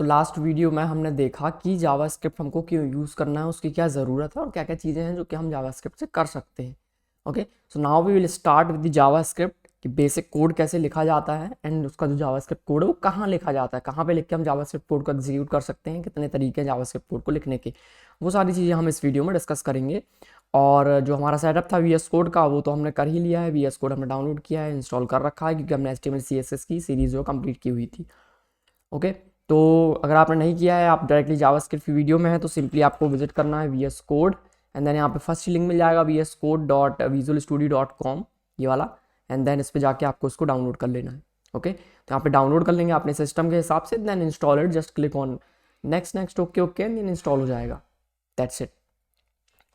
So last video में हमने देखा कि जावास्क्रिप्ट हमको क्यों यूज़ करना है, उसकी क्या ज़रूरत है और क्या क्या चीज़ें हैं जो कि हम जावास्क्रिप्ट से कर सकते हैं। Okay, so now we will start with the JavaScript कि बेसिक कोड कैसे लिखा जाता है एंड उसका जो जावास्क्रिप्ट कोड है वो कहाँ लिखा जाता है, कहाँ पे लिख के हम जावास्क्रिप्ट कोड को एग्जीक्यूट कर सकते हैं, कितने तरीके हैं जावास्क्रिप्ट कोड को लिखने के। वो सारी चीज़ें हम इस वीडियो में डिस्कस करेंगे। और जो हमारा सेटअप था वी एस कोड का वो तो हमने कर ही लिया है, वी एस कोड हमने डाउनलोड किया है, इंस्टॉल कर रखा है क्योंकि हमने HTML CSS की सीरीज़ जो कंप्लीट की हुई थी। ओके, तो अगर आपने नहीं किया है, आप डायरेक्टली जावास्क्रिप्ट की वीडियो में है तो सिंपली आपको विजिट करना है V S code and then यहाँ पे फर्स्ट लिंक मिल जाएगा vscode.visualstudio.com, ये वाला। एंड देन इस पे जाके आपको इसको डाउनलोड कर लेना है। ओके, तो यहाँ पे डाउनलोड कर लेंगे अपने सिस्टम के हिसाब से, then install it, just click on next next okay okay and then install हो जाएगा। That's it.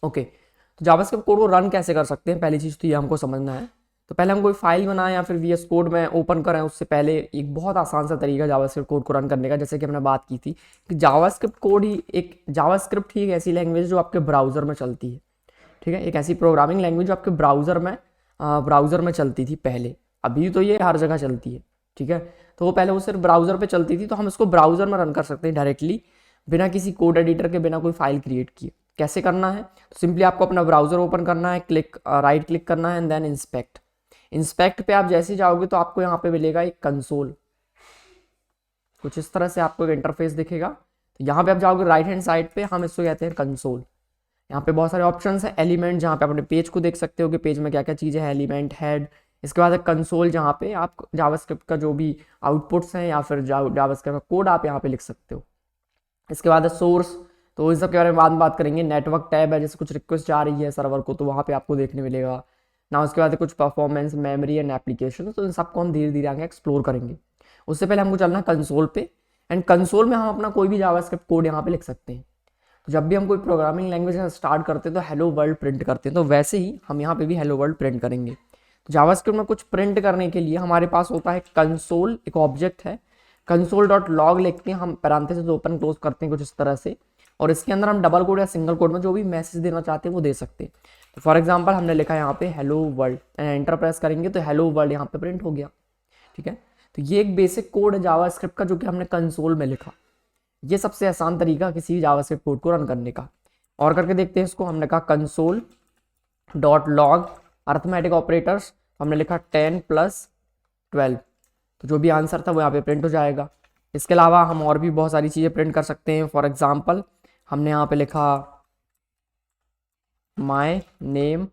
ओके, तो जावास्क्रिप्ट कोड को रन कैसे कर सकते हैं, पहली चीज़ तो ये हमको समझना है। तो पहले हम कोई फाइल बनाएं या फिर VS कोड में ओपन करें, उससे पहले एक बहुत आसान सा तरीका जावास्क्रिप्ट कोड को रन करने का, जैसे कि हमने बात की थी कि जावास्क्रिप्ट ही एक ऐसी लैंग्वेज जो आपके ब्राउज़र में चलती है। ठीक है, एक ऐसी प्रोग्रामिंग लैंग्वेज जो आपके ब्राउज़र में चलती थी पहले। अभी तो ये हर जगह चलती है। ठीक है, तो वो पहले वो सिर्फ ब्राउज़र पे चलती थी, तो हम इसको ब्राउज़र में रन कर सकते हैं डायरेक्टली, बिना किसी कोड एडिटर के, बिना कोई फाइल क्रिएट किए। कैसे करना है, तो सिंपली आपको अपना ब्राउज़र ओपन करना है, राइट क्लिक करना है एंड देन इंस्पेक्ट पे आप जैसे जाओगे तो आपको यहाँ पे मिलेगा एक कंसोल, कुछ इस तरह से आपको एक इंटरफेस दिखेगा। तो यहाँ पे आप जाओगे राइट हैंड साइड पे, हम इसको कहते हैं कंसोल। यहाँ पे बहुत सारे ऑप्शंस हैं, एलिमेंट जहाँ पे आप अपने पेज को देख सकते हो कि पेज में क्या क्या चीज़ें हैं, एलिमेंट, हेड। इसके बाद है कंसोल जहाँ पे आप जावास्क्रिप्ट का जो भी आउटपुट्स हैं या फिर जावास्क्रिप्ट का कोड आप यहाँ पे लिख सकते हो। इसके बाद है सोर्स, तो इस सब के बारे में बाद में बात करेंगे। नेटवर्क टैब है, जैसे कुछ रिक्वेस्ट जा रही है सर्वर को तो वहाँ पे आपको देखने मिलेगा ना। उसके बाद है कुछ परफॉर्मेंस, मेमोरी एंड एप्लीकेशन, तो इन सबको हम धीरे धीरे आगे एक्सप्लोर करेंगे। उससे पहले हमको चलना है कंसोल पे, एंड कंसोल में हम अपना कोई भी जावास्क्रिप्ट कोड यहाँ पे लिख सकते हैं। तो जब भी हम कोई प्रोग्रामिंग लैंग्वेज स्टार्ट करते हैं तो हेलो वर्ल्ड प्रिंट करते हैं, तो वैसे ही हम यहाँ पे भी हेलो वर्ल्ड प्रिंट करेंगे। तो जावास्क्रिप्ट में कुछ प्रिंट करने के लिए हमारे पास होता है कंसोल, एक ऑब्जेक्ट है, console.log लिख के हम पैरेंथेसिस ओपन क्लोज करते हैं कुछ इस तरह से, और इसके अंदर हम डबल कोड या सिंगल कोड में जो भी मैसेज देना चाहते हैं वो दे सकते हैं। तो फॉर एग्जांपल हमने लिखा यहाँ पे hello world and enter press करेंगे तो हेलो वर्ल्ड यहाँ पे प्रिंट हो गया। ठीक है, तो ये एक बेसिक कोड है जावास्क्रिप्ट का जो कि हमने कंसोल में लिखा। ये सबसे आसान तरीका किसी जावास्क्रिप्ट कोड को रन करने का। और करके देखते हैं इसको। हमने कहा console.log अर्थमेटिक ऑपरेटर्स, हमने लिखा 10 + 12, तो जो भी आंसर था वो यहाँ पे प्रिंट हो जाएगा। इसके अलावा हम और भी बहुत सारी चीज़ें प्रिंट कर सकते हैं। फॉर एग्जांपल हमने यहाँ पे लिखा माय नेम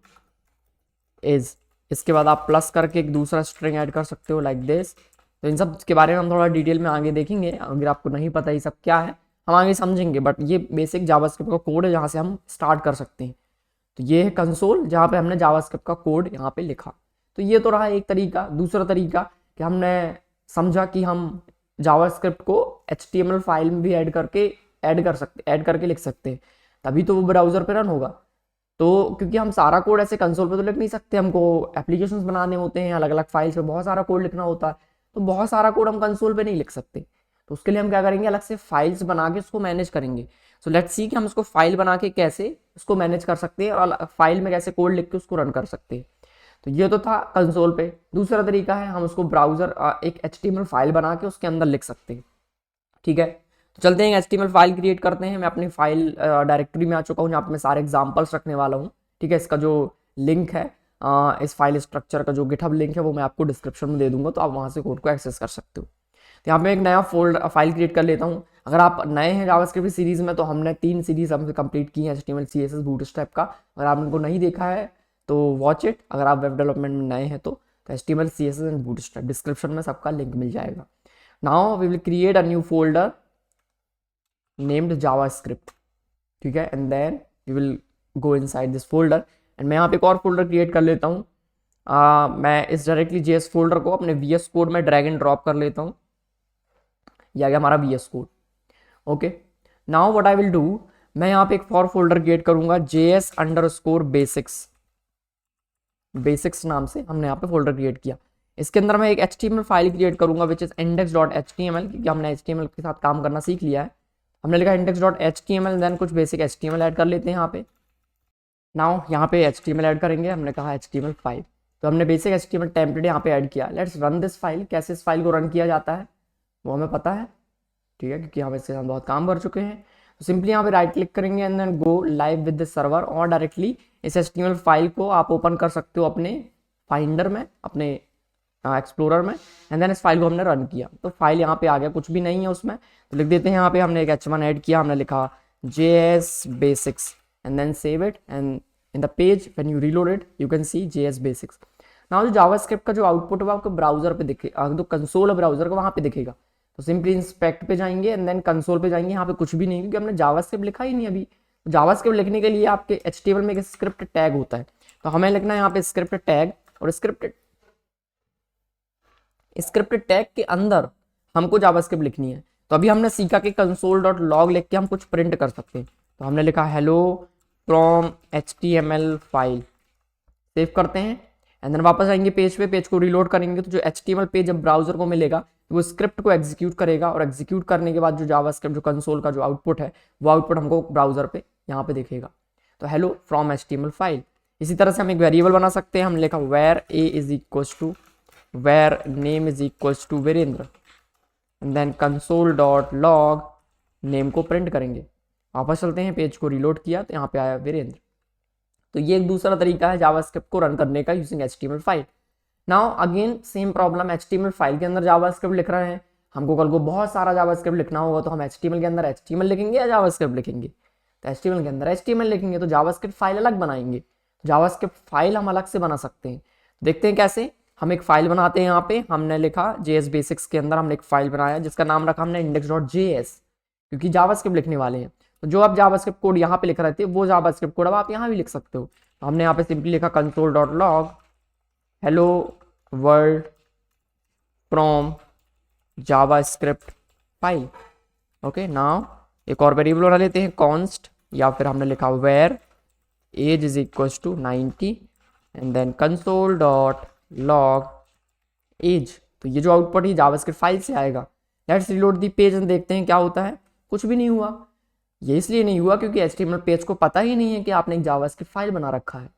इज़, इसके बाद आप प्लस करके एक दूसरा स्ट्रिंग ऐड कर सकते हो लाइक दिस। तो इन सब के बारे में हम थोड़ा डिटेल में आगे देखेंगे, अगर आपको नहीं पता ये सब क्या है हम आगे समझेंगे, बट ये बेसिक जावास्क्रिप्ट का कोड है जहाँ से हम स्टार्ट कर सकते हैं। तो ये है कंसोल जहाँ पे हमने जावास्क्रिप्ट का कोड यहाँ पे लिखा। तो ये तो रहा एक तरीका। दूसरा तरीका कि हमने समझा कि हम जावास्क्रिप्ट को HTML फाइल में भी ऐड करके लिख सकते हैं, तभी तो वो ब्राउज़र पे रन होगा। तो क्योंकि हम सारा कोड ऐसे कंसोल पे तो लिख नहीं सकते, हमको एप्लीकेशंस बनाने होते हैं, अलग अलग फाइल्स पे बहुत सारा कोड लिखना होता है, तो बहुत सारा कोड हम कंसोल पे नहीं लिख सकते। तो उसके लिए हम क्या करेंगे, अलग से फाइल्स बना के उसको मैनेज करेंगे। सो लेट्स सी कि हम उसको फाइल बना के कैसे उसको मैनेज कर सकते हैं और फाइल में कैसे कोड लिख के उसको रन कर सकते हैं। तो ये तो था कंसोल पे। दूसरा तरीका है हम उसको ब्राउज़र एक HTML फाइल बना के उसके अंदर लिख सकते हैं। ठीक है, तो चलते हैं HTML फाइल क्रिएट करते हैं। मैं अपनी फाइल डायरेक्टरी में आ चुका हूँ जहाँ पे मैं सारे एग्जांपल्स रखने वाला हूँ। ठीक है, इसका जो लिंक है, इस फाइल स्ट्रक्चर का जो गिटहब लिंक है वो मैं आपको डिस्क्रिप्शन में दे दूंगा, तो आप वहाँ से कोड को एक्सेस कर सकते हो। तो यहाँ पे एक नया फाइल क्रिएट कर लेता हूँ। अगर आप नए हैं जावास्क्रिप्ट सीरीज़ में तो हमने 3 सीरीज़ हमसे कंप्लीट की है HTML CSS बूटस्ट्रैप का। अगर आप उनको नहीं देखा है तो वॉच इट। अगर आप वेब डेवलपमेंट में नए हैं तो HTML CSS and bootstrap, description में सबका लिंक मिल जाएगा। Now we will create a new folder named JavaScript. ठीक है, and then we will go inside this folder and मैं यहाँ पे एक और फोल्डर क्रिएट कर लेता हूँ। मैं इस डायरेक्टली JS फोल्डर को अपने VS कोड में ड्रैग एंड ड्रॉप कर लेता हूँ। यह आ गया हमारा VS code. Okay, now what I will do, मैं यहाँ पे एक फॉर फोल्डर क्रिएट करूंगा JS_बेसिक्स नाम से हमने यहाँ पे फोल्डर क्रिएट किया। इसके अंदर मैं एक HTML फाइल क्रिएट करूंगा विच इज index.html, क्योंकि हमने HTML के साथ काम करना सीख लिया है। हमने लिखा index.html, देन कुछ बेसिक HTML ऐड कर लेते हैं यहाँ पे। नाउ यहाँ पे HTML ऐड करेंगे, हमने कहा HTML5, तो हमने बेसिक HTML टेम्पलेट यहाँ पे ऐड किया। Let's run this file. कैसे इस फाइल को रन किया जाता है वो हमें पता है। ठीक है, क्योंकि हम इसके साथ बहुत काम कर चुके हैं। तो सिंपली यहाँ पे राइट क्लिक करेंगे and then go live with the server, और डायरेक्टली इस HTML फाइल को आप ओपन कर सकते हो अपने फाइंडर में, अपने एक्सप्लोरर में। एंड देन इस फाइल को हमने रन किया तो फाइल यहाँ पे आ गया, कुछ भी नहीं है उसमें। तो लिख देते हैं यहाँ पे हमने एक h1 ऐड किया, हमने लिखा JS Basics and then save it, and in the page when you reload it you can see JS Basics। नाउ जो जावास्क्रिप्ट का जो आउटपुट है वो आपको ब्राउजर पे दिखेगा, जो कंसोल है ब्राउजर का वहाँ पे दिखेगा। तो सिंपली इंस्पेक्ट पे जाएंगे एंड देन कंसोल पे जाएंगे, यहाँ पे कुछ भी नहीं क्योंकि हमने जावास्क्रिप्ट लिखा ही नहीं अभी। जावास्क्रिप्ट लिखने के लिए आपके HTML में एक स्क्रिप्ट टैग होता है, तो हमें लिखना है यहाँ पे स्क्रिप्ट टैग, और स्क्रिप्ट टैग के अंदर हमको जावास्क्रिप्ट लिखनी है। तो अभी हमने सीखा कि console.log लिख के हम कुछ प्रिंट कर सकते हैं। तो हमने लिखा hello from HTML file, save करते हैं एंड देन वापस आएंगे पेज पे, पेज को रीलोड करेंगे तो जो HTML पेज जब ब्राउजर को मिलेगा वो स्क्रिप्ट को एग्जीक्यूट करेगा, और एग्जीक्यूट करने के बाद जो जावास्क्रिप्ट जो कंसोल का जो आउटपुट है वो आउटपुट हमको ब्राउजर पे यहाँ पे दिखेगा। तो हेलो फ्रॉम HTML फाइल। इसी तरह से हम एक वेरिएबल बना सकते हैं, हमने लिखा where a is equals to where name is equals to Virendra, and then console.log name को प्रिंट करेंगे। वापस चलते हैं, पेज को रीलोड किया तो यहाँ पे आया वीरेंद्र। तो ये एक दूसरा तरीका है जावास्क्रिप्ट को रन करने का using HTML file. Now again same problem, HTML file के अंदर जावास्क्रिप्ट लिख रहे हैं, हमको कल को बहुत सारा जावास्क्रिप्ट लिखना होगा तो हम HTML के अंदर HTML लिखेंगे या जावास्क्रिप्ट लिखेंगे? तो HTML के अंदर HTML लिखेंगे, तो जावास्क्रिप्ट फाइल अलग बनाएंगे। जावास्क्रिप्ट फाइल हम अलग से बना सकते हैं, देखते हैं कैसे। हम एक फाइल बनाते हैं, यहाँ पे हमने लिखा JS Basics के अंदर हमने एक फाइल बनाया जिसका नाम रखा हमने index.js, क्योंकि जावास्क्रिप्ट लिखने वाले हैं। तो जो आप जावास्क्रिप्ट कोड यहाँ पे लिख रहे थे वो जावास्क्रिप्ट कोड अब आप यहाँ भी लिख सकते हो। तो हमने यहाँ पे सिंपली लिखा console.log hello world from JavaScript file. Okay, now एक और वेरिएबल बना लेते हैं कॉन्स्ट, या फिर हमने लिखा where age is equals to 90 and then console.log age. तो ये जो आउटपुट है जावास्क्रिप्ट फाइल से आएगा। Let's reload the page and देखते हैं क्या होता है। कुछ भी नहीं हुआ। ये इसलिए नहीं हुआ क्योंकि HTML पेज को पता ही नहीं है कि आपने एक जावास्क्रिप्ट फाइल बना रखा है।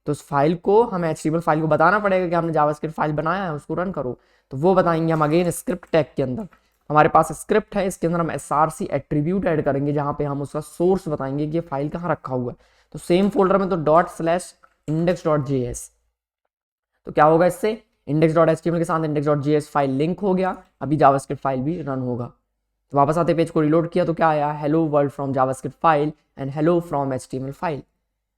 तो उस फाइल को हमें HTML फाइल को बताना पड़ेगा कि हमने जावास्क्रिप्ट फाइल बनाया है, उसको रन करो। तो वो बताएंगे हम अगेन स्क्रिप्ट टैग के अंदर। हमारे पास स्क्रिप्ट है, इसके अंदर हम src एट्रीब्यूट ऐड करेंगे जहाँ पे हम उसका सोर्स बताएंगे कि ये फाइल कहाँ रखा हुआ है। तो सेम फोल्डर में तो ./index.js। तो क्या होगा इससे, index.html के साथ index.js फाइल लिंक हो गया, अभी जावास्क्रिप्ट फाइल भी रन होगा। तो वापस आते पेज को रीलोड किया तो क्या आया, hello world from JavaScript file and hello from HTML file.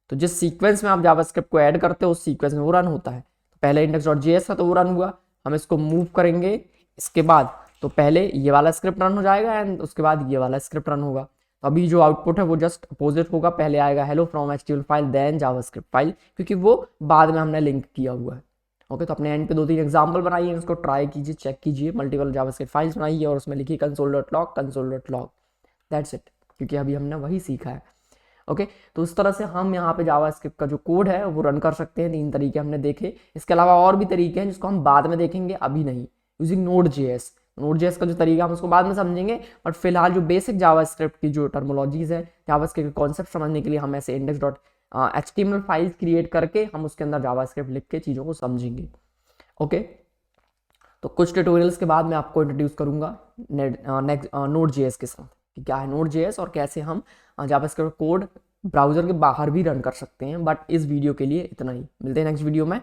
तो जिस सीक्वेंस में आप जावास्क्रिप्ट को ऐड करते हो उस सीक्वेंस में वो रन होता है। तो पहले index.js था तो वो रन हुआ, हम इसको मूव करेंगे इसके बाद तो पहले ये वाला स्क्रिप्ट रन हो जाएगा एंड उसके बाद ये वाला स्क्रिप्ट रन होगा। तो अभी जो आउटपुट है वो जस्ट अपोजिट होगा, पहले आएगा hello from HTML file then JavaScript file, क्योंकि वो बाद में हमने लिंक किया हुआ है। ओके, तो अपने एंड पे 2-3 एग्जाम्पल बनाइए, उसको ट्राई कीजिए, चेक कीजिए, मल्टीपल जावास्क्रिप्ट फाइल्स बनाइए और उसमें लिखिए console.log दैट्स इट, क्योंकि अभी हमने वही सीखा है। ओके, तो उस तरह से हम यहाँ पे जावास्क्रिप्ट का जो कोड है वो रन कर सकते हैं। 3 तरीके हमने देखे, इसके अलावा और भी तरीके हैं जिसको हम बाद में देखेंगे, अभी नहीं। यूजिंग Node.js का जो तरीका हम उसको बाद में समझेंगे, बट फिलहाल जो बेसिक जावास्क्रिप्ट की जो टर्मोलॉजीज है, जावास्क्रिप्ट के कॉन्सेप्ट समझने के लिए हम ऐसे index.html फाइल्स क्रिएट करके हम उसके अंदर जावास्क्रिप्ट लिख के चीज़ों को समझेंगे। ओके, तो कुछ ट्यूटोरियल्स के बाद मैं आपको इंट्रोड्यूस करूंगा Node.js के साथ कि क्या है Node.js और कैसे हम जावास्क्रिप्ट कोड ब्राउजर के बाहर भी रन कर सकते हैं। बट इस वीडियो के लिए इतना ही, मिलते हैं नेक्स्ट वीडियो में।